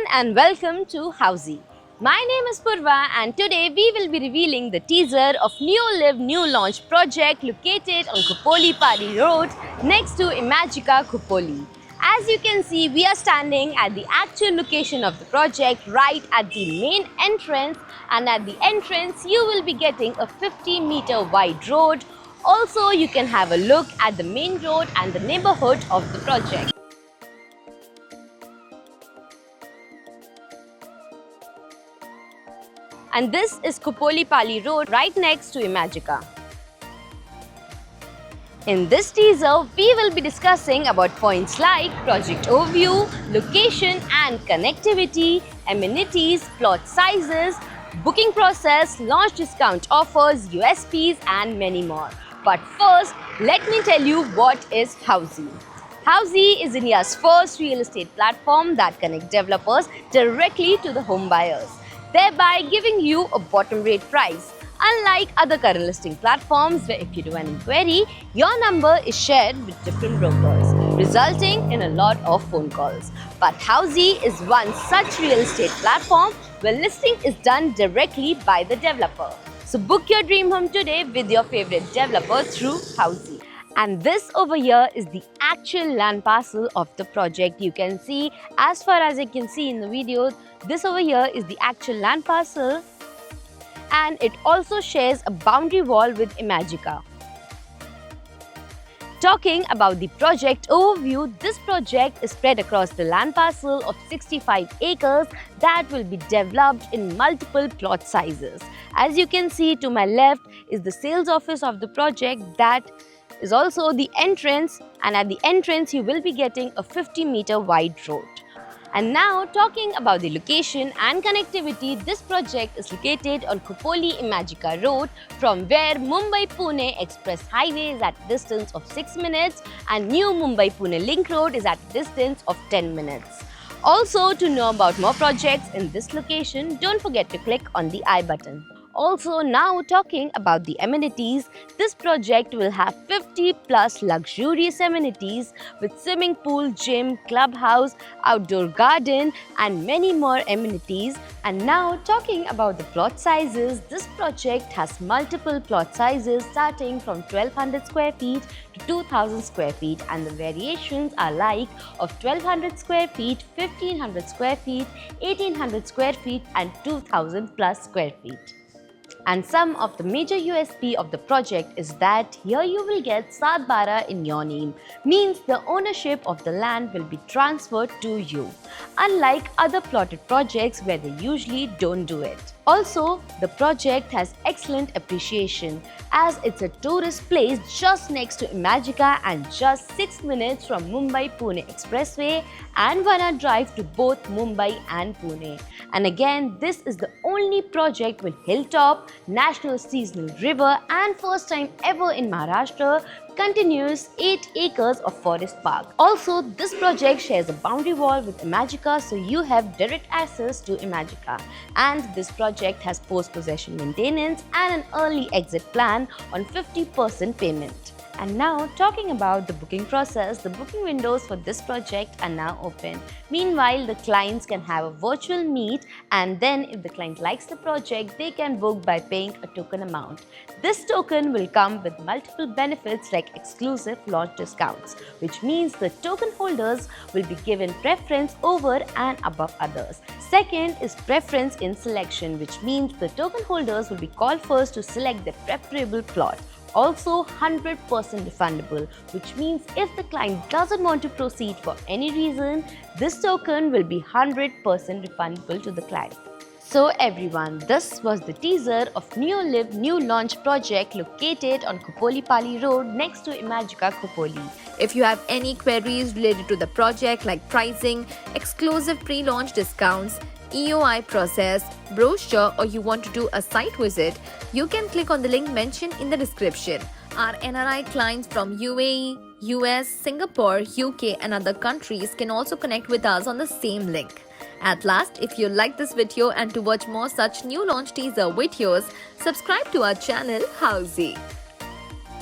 and welcome to Housey. My name is Purva and today we will be revealing the teaser of New Live New Launch project located on Khopoli Pali Road next to Imagica Khopoli. As you can see, we are standing at the actual location of the project right at the main entrance, and at the entrance you will be getting a 50-meter wide road. Also, you can have a look at the main road and the neighborhood of the project. And this is Khopoli Pali Road right next to Imagica. In this teaser, we will be discussing about points like project overview, location and connectivity, amenities, plot sizes, booking process, launch discount offers, USPs and many more. But first, let me tell you what is Housey. Housey is India's first real estate platform that connects developers directly to the home buyers, thereby giving you a bottom rate price. Unlike other current listing platforms where if you do an inquiry, your number is shared with different brokers, resulting in a lot of phone calls. But Housey is one such real estate platform where listing is done directly by the developer. So book your dream home today with your favorite developer through Housey. And this over here is the actual land parcel of the project. You can see, as far as you can see in the video, this over here is the actual land parcel, and it also shares a boundary wall with Imagica. Talking about the project overview, this project is spread across the land parcel of 65 acres that will be developed in multiple plot sizes. As you can see, to my left is the sales office of the project, that is also the entrance, and at the entrance you will be getting a 50-meter wide road. And now, talking about the location and connectivity, this project is located on Khopoli Imagica Road, from where Mumbai-Pune Express Highway is at a distance of 6 minutes and New Mumbai-Pune Link Road is at a distance of 10 minutes. Also, to know about more projects in this location, don't forget to click on the I button. Also, now talking about the amenities, this project will have 50 plus luxurious amenities with swimming pool, gym, clubhouse, outdoor garden and many more amenities. And now talking about the plot sizes, this project has multiple plot sizes starting from 1200 square feet to 2000 square feet, and the variations are like of 1200 square feet, 1500 square feet, 1800 square feet and 2000 plus square feet. And some of the major USP of the project is that here you will get Saat Bara in your name, means the ownership of the land will be transferred to you, unlike other plotted projects where they usually don't do it. Also, the project has excellent appreciation as it's a tourist place just next to Imagica and just 6 minutes from Mumbai-Pune Expressway and 1 hour drive to both Mumbai and Pune. And again, this is the only project with hilltop, national seasonal river and first time ever in Maharashtra continuous 8 acres of forest park. Also, this project shares a boundary wall with Imagica, so you have direct access to Imagica. And this project has post-possession maintenance and an early exit plan on 50% payment. And now, talking about the booking process, the booking windows for this project are now open. Meanwhile, the clients can have a virtual meet, and then if the client likes the project, they can book by paying a token amount. This token will come with multiple benefits like exclusive launch discounts, which means the token holders will be given preference over and above others. Second is preference in selection, which means the token holders will be called first to select their preferable plot. Also 100% refundable, which means if the client doesn't want to proceed for any reason, this token will be 100% refundable to the client. So everyone, this was the teaser of New Live New Launch project located on Khopoli Pali Road next to Imagica Khopoli. If you have any queries related to the project like pricing, exclusive pre-launch discounts, EOI process, brochure, or you want to do a site visit, you can click on the link mentioned in the description. Our NRI clients from UAE, US, Singapore, UK and other countries can also connect with us on the same link. At last, if you like this video and to watch more such new launch teaser videos, subscribe to our channel Housey.